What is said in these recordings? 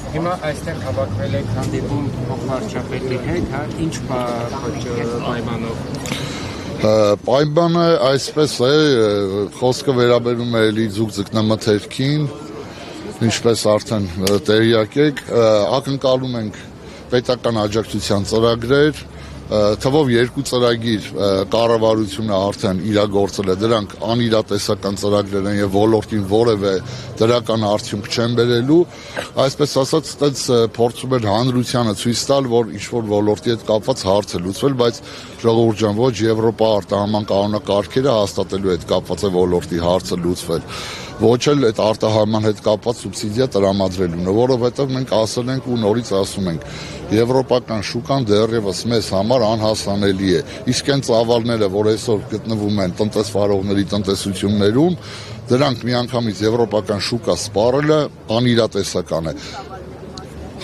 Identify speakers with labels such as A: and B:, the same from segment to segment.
A: Հիմա այստեղ հավաքվել եք հանդիպում փոխվարչապետի հետ, հա, ինչ պայմանով։
B: Պայմանը այսպես է, խոսքը վերաբերում է էլի ձուկ ձկնամթերքին, ինչպես արդեն տեղյակ եք, ակնկալում ենք պետական աջակցության ծրագրեր, թվով 2 ծրագիր կառավարությունը արդեն իրագործել է, դրանք անիրատեսական ծրագրեր են եւ ոլորտին որևէ դրական արդյունք չեն բերելու, այսպես ասած, այդպես փորձում են հանրությանը ցույց տալ, որ ինչ-որ ոլորտի հետ կապված հարց է լուծվել, բայց ժողովուրդ ջան, ոչ Եվրոպա արտահանման կանոնակարգերը հաստատելու հետ կապված է ոլորտի հարցը լուծվել, ոչ էլ այդ արտահանման հետ կապված սուբսիդիա տրամադրելուն, որովհետև մենք ասել ենք ու նորից ասում ենք, եվրոպական շուկան դեռևս մեզ համար անհասանելի է, իսկ այն ծավալները, որ այսօր գտնվում են տնտեսվարողների տնտեսություններում, դրանք միանգամից եվրոպական շուկա սպառելը անիրատեսական է։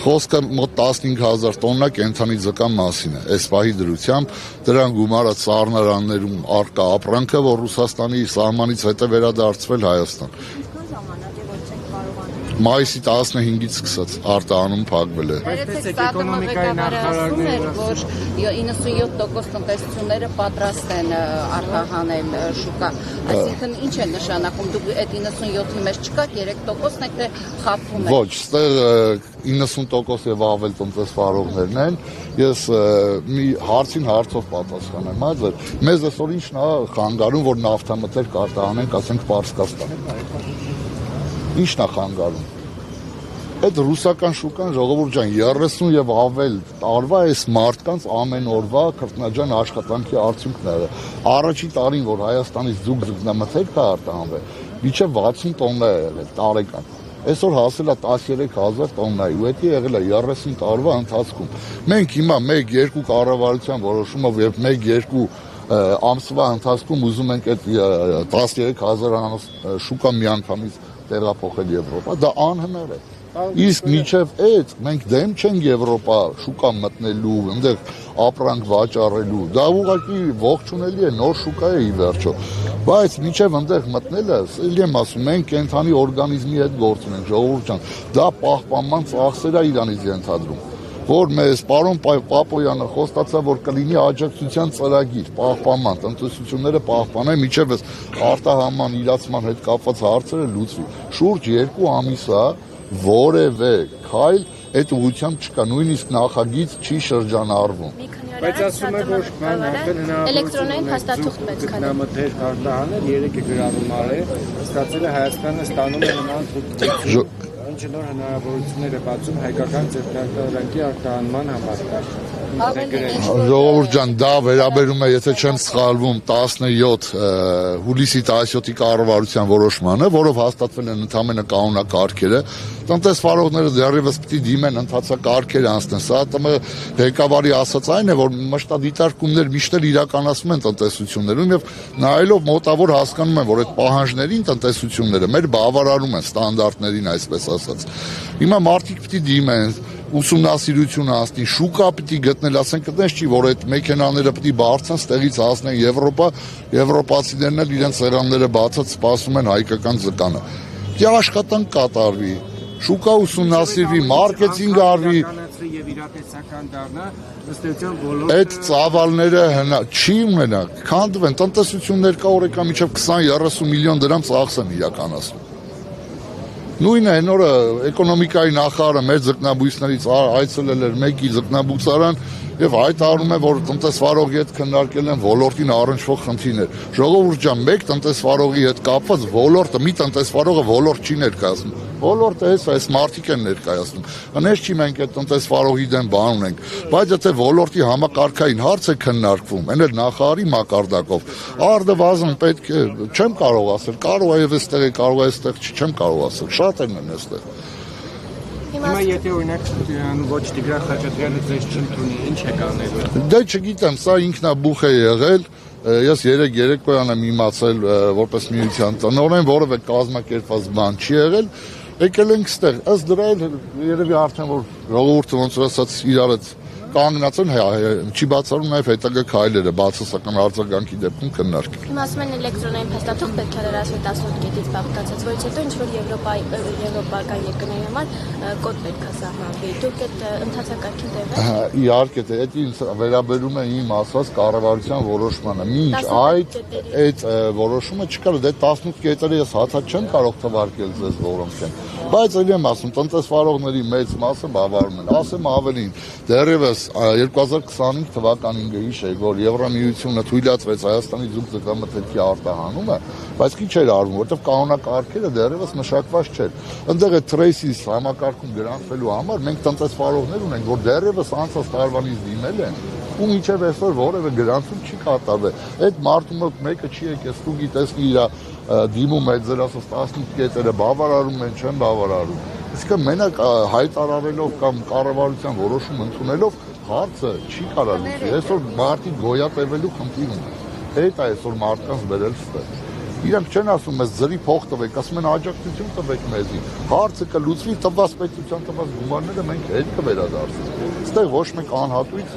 B: Խոսքը մոտ 15,000 տոննա կենդանի ձկան մասին է, այս պահի դրությամբ դրան գումարած սառնարաններում առկա ապրանքը, որ Ռուսաստանի սահմանից հետ է վերադարձվել Հայաստան։ Մայիսի 15-ից սկսած արտահանում փակվել է։
A: Այսպես է էկոնոմիկայի նախարարները,
C: որ 97% տնտեսությունները պատրաստ են արտահանել շուկա։ Այսինքն ինչ է նշանակում, դուք այդ 97-ի մեջ չկաք, 3%-ն եք թե խաբվում եք։
B: Ոչ, ստեղ 90% եւ ավել տնտեսվարողներն են։ Ես մի հարցին հարցով պատասխանեմ, այլ մեզ այսօր ինչն է խանգարում, որ նավթամթերք արտահանենք, ասենք Պարսկաստան։ Ինչն է խանգարում։ Այդ ռուսական շուկան, ժողովուրդ ջան, 30 եւ ավել տարվա այս մարդկանց ամեն օրվա քրտնաջան աշխատանքի արդյունքն է։ Առաջի տարին, որ Հայաստանից ձուկ ձկնամթերք է արտահանվել, մինչեւ 60 տոննա է եղել տարեկան։ Այսօր հասել է 13,000 տոննայի, ու դա եղել է 30 տարվա ընթացքում։ Մենք հիմա 1-2 կառավարության որոշումով եւ 1-2 ամսվա ընթացքում ուզում ենք այդ 13,000 շուկա միանգամից տեղափոխել Եվրոպա, դա անհնար է։ Իսկ մինչև այդ մենք դեմ չենք Եվրոպա շուկա մտնելու, այնտեղ ապրանք վաճառելու, դա ուղղակի ողջունելի է, նոր շուկա է ի վերջո, բայց մինչև այնտեղ մտնելը, ելի եմ ասում, մենք կենդանի օրգանիզմի հետ գործ ունենք, ժողովուրդ ջան, դա պահպանման ծախսեր է իրանից ենթադրում, որ մեզ պարոն Պապոյանը խոստացավ, որ կլինի աջակցության ծրագիր, պահպանման, տնտեսությունները պահպանեն, մինչև արտահանման իրացման հետ կապված հարցերը լուծվի։ Շուրջ 2 ամիս է, որևէ քայլ այդ ուղղությամբ չկա, նույնիսկ նախագիծ չի շրջանառվում։
A: Բայց ասում է, որ
C: էլեկտրոնային փաստաթուղթ մեծ քանի
A: մթերք արտահանել 3 գրառումար է, ստացել է Հայաստանը ստանում է նման թուղթ։ Ինչ նոր հնարավորություններ է բացում հայկական ձեռնարկատու արտահանման համար։
B: Ժողովուրդ ջան, դա վերաբերում է, եթե չեմ սխալվում, 17 հուլիսի 17-ի կառավարության որոշմանը, որով հաստատվել են ընդհանրապես կանոնակարգերը, տնտեսվարողները դեռևս պիտի դիմեն ընթացակարգեր անցնեն։ Սա ղեկավարի ասած այն է, որ մշտադիտարկումներ միշտ էլ իրականացում են տնտեսություններում եւ նայելով մոտավոր հասկանում են, որ այդ պահանջներին տնտեսությունները մեր բավարարում են ստանդարտներին, այսպես ասած։ Հիմա մարդիկ պիտի դիմեն ուսումնասիրություն անցնի, շուկա պիտի գտնել, ասենք այդպես չի, որ այդ մեքենաները պիտի բարձրան, ստեղից հասնեն Եվրոպա, եվրոպացիներն էլ իրենց սեղանները բացած սպասում են հայկական ձկանը։ Դե աշխատանք կատարվի, շուկա ուսումնասիրվի, մարքեթինգ արվի,
A: եւ իրատեսական դառնա, ըստ էության բոլոր
B: այդ ծավալները չի ունենա, քանդվեն, տնտեսություններ կա օրեկան մինչև 20-30 միլիոն դրամ ծախս են իրականացնում։ Նույնը այն օրը էկոնոմիկայի նախարարը մեր ձկնաբույսներից այցելել էր մեկի ձկնաբուծարան եւ հայտարարում է, որ տնտեսվարողի հետ քննարկել են ոլորտին առնչվող խնդիրներ։ Ժողովուրդ ջան, մեկ տնտեսվարողի հետ կապված ոլորտը, մի տնտեսվարողը ոլորտ չի ներկայացնում։ Ոլորտը այս մարդիկ են ներկայացնում։ Հենց չի մենք այդ տնտեսվարողի դեմ բան ունենք, բայց եթե ոլորտի համակարգային հարց է քննարկվում, այն էլ նախարարի մակարդակով, արդվազն պետք է, չեմ կարող ասել, կարող է եւ այստեղ է, կարող է այստեղ չի, չեմ կարող ասել, շատ են այստեղ։
A: Հիմա եթե օրինակ ոչ Տիգրան Խաչատրյանը ձեզ չընդունի, ինչ եք անելու։
B: Դե չգիտեմ, սա ինքնաբուխ է եղել։ Ես երեկոյան եմ իմացել, որպես միության տնօրեն, որևէ կազմակերպված բան չի եղել։ Եկել ենք ստեղ, ըստ դրա էլ երևի արդեն որ ժողովուրդը ոնց որ ասած իրար հետ կանգնած են, չի բացառում նաև հետագա քայլերը բացասական արձագանքի դեպքում քննարկել։
D: Հիմա ասում են էլեկտրոնային փաստաթուղթ պետք է լրացվի 18 կետից բաղկացած, որից հետո ինչ-որ եվրոպական երկրների համար կոդ պետք է սահմանվի։ Դուք այդ ընթացակարգին տեղ եք։
B: Իհարկե, դա ինձ վերաբերում է իմ ասած կառավարության որոշմանը։ Մինչ այդ որոշումը չկար, դե 18 կետերը ես հացած չեմ կարող թվարկել ձեզ որոնք են։ Բայց ելի եմ ասում, տնտեսվարողների մեծ մասը բավարարում են։ Ասեմ ավելին, դեռևս 2025 թվականին գիշեր, որ Եվրամիությունը թույլատրեց Հայաստանի զուգ ձկնամթերքի արտահանումը, բայց քիչ էր արվում, որովհետև կանոնակարգերը դեռևս մշակված չէր։ Այնտեղ է Trace-ից համակարգում գրանցվելու համար մենք տնտեսվարողներ ունենք, որ դեռևս անցած տարվանից դիմել են ու մինչև այսօր որևէ գրանցում չի կատարվել։ Այդ մարդու մոտ մեկը չի եկել, ստուգի տեսնի իր դիմում այդ ձեր ասած 18 կետերը բավարարում են, չեն բավարարում։ Իսկ մենակ հայտարարելով կամ կառավարության որոշում ընդունելով հարցը չի կարող լուծի։ Այսօր մարդիկ գոյատևելու խնդիր ունեն։ Այդ է այսօր մարդկանց բերել ստեղ։ Իրանք չեն ասում մեզ ձրի փող տվեք, ասում են աջակցություն տվեք մեզի։ Հարցը կլուծվի, տված պետության տված գումարները մենք հետ կվերադարձենք։ Այստեղ ոչ մեկ անհատույց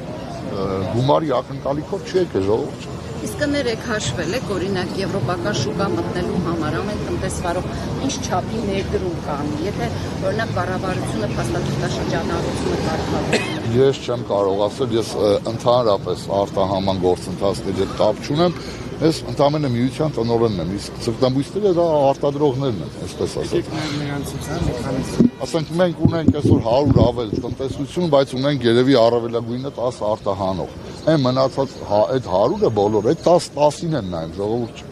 B: գումարի ակնկալիքով չի եկել ժողովուրդ։
C: Իսկ կներեք հաշվել եք, օրինակ եվրոպական շուկա մտնելու համար ամեն տնտեսվարող ինչ չափի ներդրում կանի, եթե օրինակ կառավարությունը փաստաթղթաշրջանառությունը կարգավորի։
B: Ես չեմ կարող ասել, ես ընդհանրապես արտահանման գործընթացների հետ կապ չունեմ, ես ընդամենը միության տնօրենն եմ, իսկ ձկնաբույսները դա արտադրողներն են, այսպես ասած։ Ասենք մենք ունենք այսօր 100 ավել տնտեսություն, բայց ունենք երևի առավելագույնը 10 արտահանող։ Այն մնացած այդ 100-ը բոլոր այդ 10-10-ին են նայում ժողովուրդ։